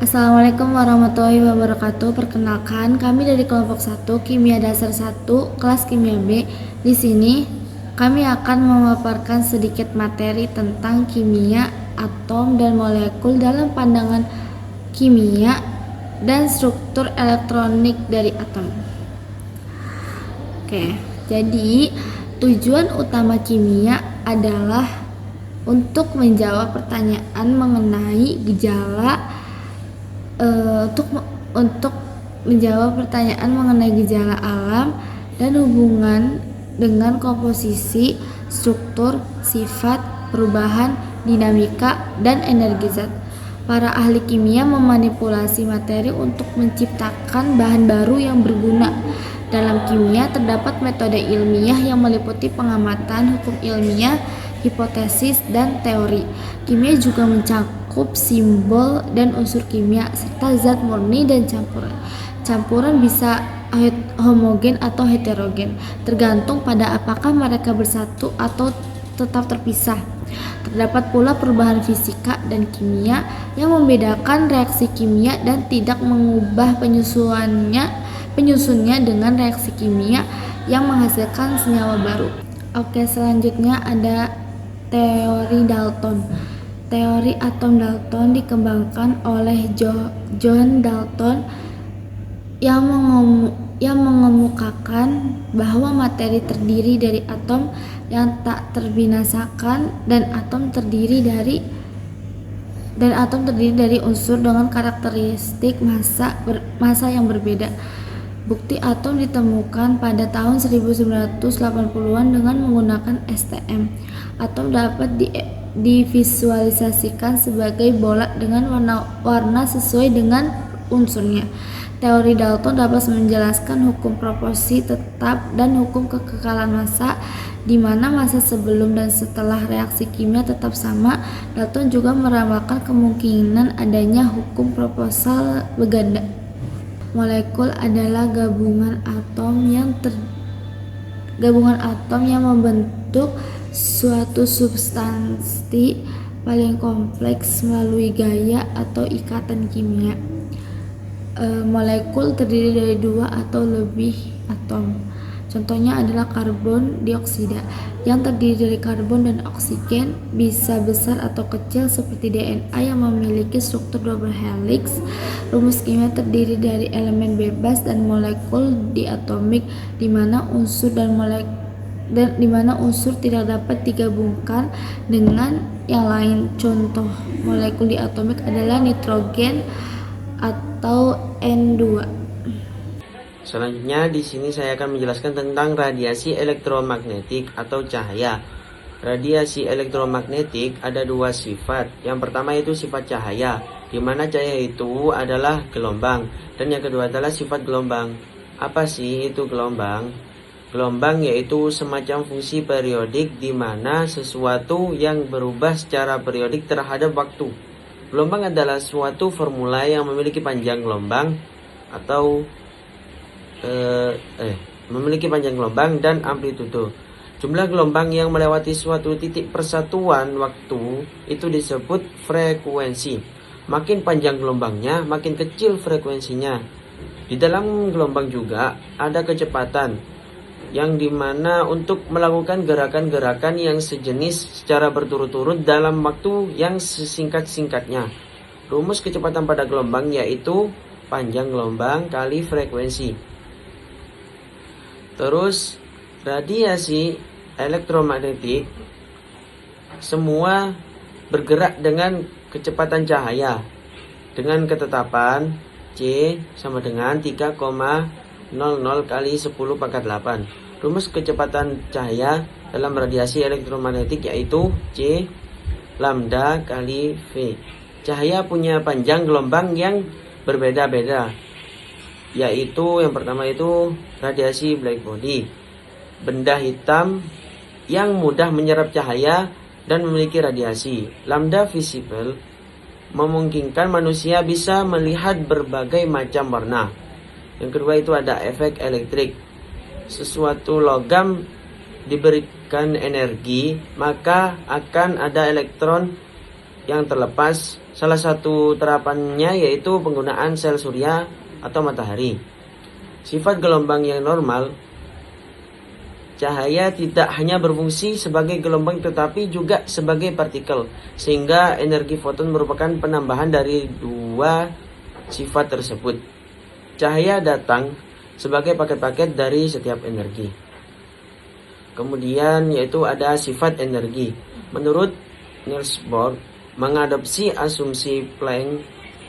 Assalamualaikum warahmatullahi wabarakatuh. Perkenalkan, kami dari kelompok 1 Kimia Dasar 1 kelas Kimia B. Di sini kami akan memaparkan sedikit materi tentang kimia, atom dan molekul dalam pandangan kimia dan struktur elektronik dari atom. Oke, jadi tujuan utama kimia adalah untuk menjawab pertanyaan mengenai gejala untuk menjawab pertanyaan mengenai gejala alam dan hubungan dengan komposisi, struktur, sifat, perubahan, dinamika, dan energi zat. Para ahli kimia memanipulasi materi untuk menciptakan bahan baru yang berguna. Dalam kimia terdapat metode ilmiah yang meliputi pengamatan, hukum ilmiah, hipotesis, dan teori. Kimia juga mencakup simbol dan unsur kimia serta zat murni dan campuran. Campuran bisa homogen atau heterogen, tergantung pada apakah mereka bersatu atau tetap terpisah. Terdapat pula perubahan fisika dan kimia yang membedakan reaksi kimia dan tidak mengubah penyusunnya dengan reaksi kimia yang menghasilkan senyawa baru. Oke, selanjutnya ada teori Dalton. Teori atom Dalton dikembangkan oleh John Dalton yang mengemukakan bahwa materi terdiri dari atom yang tak terbinasakan dan atom terdiri dari unsur dengan karakteristik massa yang berbeda. Bukti atom ditemukan pada tahun 1980-an dengan menggunakan STM. Atom dapat divisualisasikan sebagai bola dengan warna sesuai dengan unsurnya. Teori Dalton dapat menjelaskan hukum proporsi tetap dan hukum kekekalan massa, di mana massa sebelum dan setelah reaksi kimia tetap sama. Dalton juga meramalkan kemungkinan adanya hukum proposal beganda. Molekul adalah gabungan atom yang membentuk suatu substansi paling kompleks melalui gaya atau ikatan kimia. Molekul terdiri dari 2 atau lebih atom. Contohnya adalah karbon dioksida yang terdiri dari karbon dan oksigen, bisa besar atau kecil seperti DNA yang memiliki struktur double helix. Rumus kimia terdiri dari elemen bebas dan molekul diatomik, di mana unsur tidak dapat digabungkan dengan yang lain. Contoh molekul diatomik adalah nitrogen atau N2. Selanjutnya di sini saya akan menjelaskan tentang radiasi elektromagnetik atau cahaya. Radiasi elektromagnetik ada 2 sifat. Yang pertama itu sifat cahaya, di mana cahaya itu adalah gelombang, dan yang kedua adalah sifat gelombang. Apa sih itu gelombang? Gelombang yaitu semacam fungsi periodik di mana sesuatu yang berubah secara periodik terhadap waktu. Gelombang adalah suatu formula yang memiliki panjang gelombang atau memiliki panjang gelombang dan amplitudo. Jumlah gelombang yang melewati suatu titik persatuan waktu itu disebut frekuensi. Makin panjang gelombangnya, makin kecil frekuensinya. Di dalam gelombang juga ada kecepatan, yang dimana untuk melakukan gerakan-gerakan yang sejenis secara berturut-turut dalam waktu yang sesingkat-singkatnya. Rumus kecepatan pada gelombang yaitu panjang gelombang kali frekuensi. Terus radiasi elektromagnetik semua bergerak dengan kecepatan cahaya dengan ketetapan C sama dengan 3,00 kali 10 pangkat 8. Rumus kecepatan cahaya dalam radiasi elektromagnetik yaitu C lambda kali V. Cahaya punya panjang gelombang yang berbeda-beda, yaitu yang pertama itu radiasi black body, benda hitam yang mudah menyerap cahaya dan memiliki radiasi. Lambda visible memungkinkan manusia bisa melihat berbagai macam warna. Yang kedua itu ada efek elektrik. Sesuatu logam diberikan energi, maka akan ada elektron yang terlepas. Salah satu terapannya yaitu penggunaan sel surya atau matahari. Sifat gelombang yang normal, cahaya tidak hanya berfungsi sebagai gelombang tetapi juga sebagai partikel, sehingga energi foton merupakan penambahan dari dua sifat tersebut. Cahaya datang sebagai paket-paket dari setiap energi. Kemudian yaitu ada sifat energi. Menurut Niels Bohr, mengadopsi asumsi Planck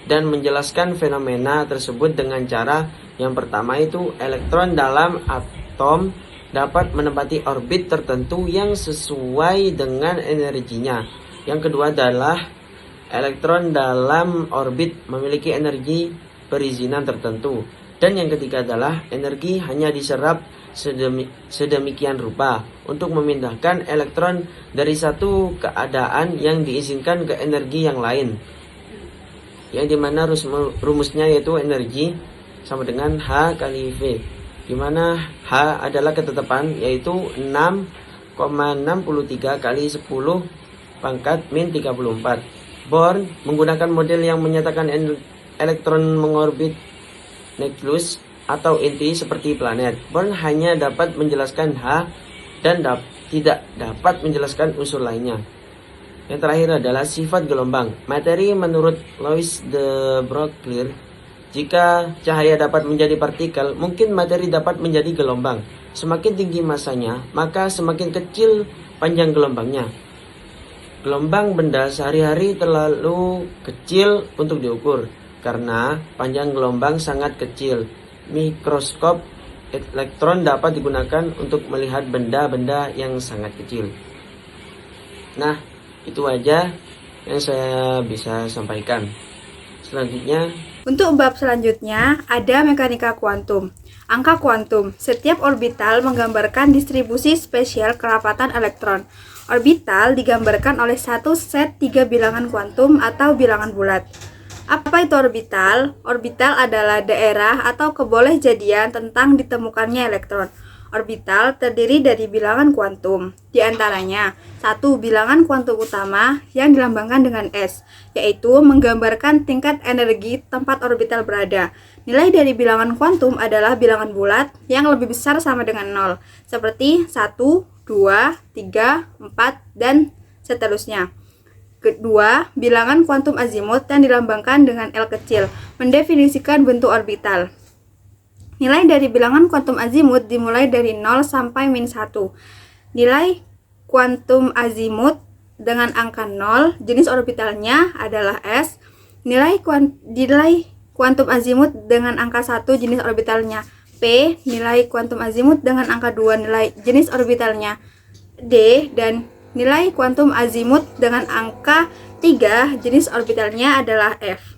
dan menjelaskan fenomena tersebut dengan cara yang pertama itu elektron dalam atom dapat menempati orbit tertentu yang sesuai dengan energinya. Yang kedua adalah elektron dalam orbit memiliki energi perizinan tertentu. Dan yang ketiga adalah energi hanya diserap sedemikian rupa untuk memindahkan elektron dari satu keadaan yang diizinkan ke energi yang lain. Yang dimana rumusnya yaitu energi sama dengan H kali V, dimana H adalah ketetapan yaitu 6,63 kali 10 pangkat min 34. Bohr menggunakan model yang menyatakan elektron mengorbit nukleus atau inti seperti planet. Bohr hanya dapat menjelaskan H dan tidak dapat menjelaskan unsur lainnya. Yang terakhir adalah sifat gelombang. Materi menurut Louis de Broglie, jika cahaya dapat menjadi partikel, mungkin materi dapat menjadi gelombang. Semakin tinggi masanya, maka semakin kecil panjang gelombangnya. Gelombang benda sehari-hari terlalu kecil untuk diukur, karena panjang gelombang sangat kecil. Mikroskop elektron dapat digunakan untuk melihat benda-benda yang sangat kecil. Nah, itu aja yang saya bisa sampaikan. Selanjutnya, untuk bab selanjutnya ada mekanika kuantum. Angka kuantum, setiap orbital menggambarkan distribusi spesial kerapatan elektron. Orbital digambarkan oleh satu set 3 bilangan kuantum atau bilangan bulat. Apa itu orbital? Orbital adalah daerah atau kebolehjadian tentang ditemukannya elektron. Orbital terdiri dari bilangan kuantum, di antaranya satu bilangan kuantum utama yang dilambangkan dengan S, yaitu menggambarkan tingkat energi tempat orbital berada. Nilai dari bilangan kuantum adalah bilangan bulat yang lebih besar sama dengan 0, seperti 1, 2, 3, 4, dan seterusnya. Kedua, bilangan kuantum azimut yang dilambangkan dengan L kecil, mendefinisikan bentuk orbital. Nilai dari bilangan kuantum azimut dimulai dari 0 sampai min 1. Nilai kuantum azimut dengan angka 0, jenis orbitalnya adalah S. Nilai kuantum azimut dengan angka 1, jenis orbitalnya P. Nilai kuantum azimut dengan angka 2, nilai jenis orbitalnya D. Dan nilai kuantum azimut dengan angka 3, jenis orbitalnya adalah F.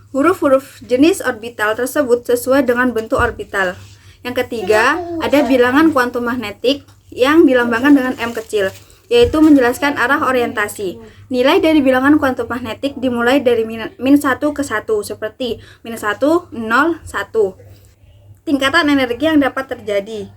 Huruf-huruf jenis orbital tersebut sesuai dengan bentuk orbital. Yang ketiga, ada bilangan kuantum magnetik yang dilambangkan dengan M kecil, yaitu menjelaskan arah orientasi. Nilai dari bilangan kuantum magnetik dimulai dari min 1 ke 1, seperti min 1, 0, 1. Tingkatan energi yang dapat terjadi.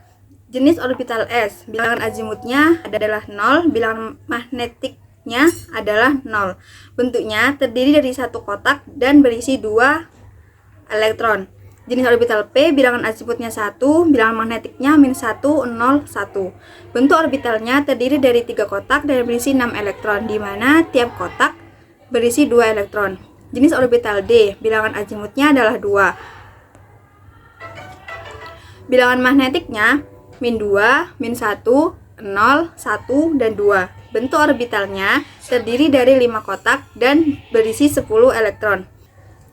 Jenis orbital S, bilangan azimutnya adalah 0, bilangan magnetiknya adalah 0. Bentuknya terdiri dari satu kotak dan berisi 2 elektron. Jenis orbital P, bilangan azimutnya 1, bilangan magnetiknya min 1, 0, 1. Bentuk orbitalnya terdiri dari 3 kotak dan berisi 6 elektron, di mana tiap kotak berisi 2 elektron. Jenis orbital D, bilangan azimutnya adalah 2. Bilangan magnetiknya min 2, min 1, 0, 1, dan 2. Bentuk orbitalnya terdiri dari 5 kotak dan berisi 10 elektron.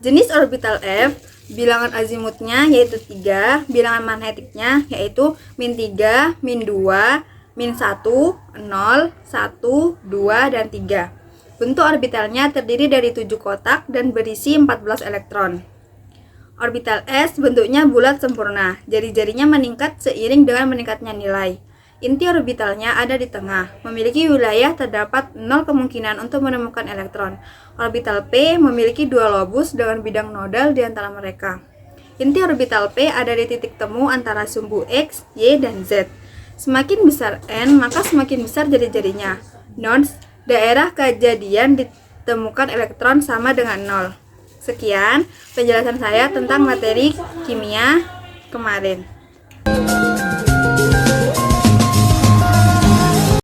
Jenis orbital F, bilangan azimutnya yaitu 3, bilangan magnetiknya yaitu min 3, min 2, min 1, 0, 1, 2, dan 3. Bentuk orbitalnya terdiri dari 7 kotak dan berisi 14 elektron. Orbital S bentuknya bulat sempurna, jari-jarinya meningkat seiring dengan meningkatnya nilai. Inti orbitalnya ada di tengah, memiliki wilayah terdapat 0 kemungkinan untuk menemukan elektron. Orbital P memiliki 2 lobus dengan bidang nodal di antara mereka. Inti orbital P ada di titik temu antara sumbu X, Y, dan Z. Semakin besar N, maka semakin besar jari-jarinya. Nodes, daerah kejadian di temukan elektron sama dengan 0. Sekian penjelasan saya tentang materi kimia kemarin.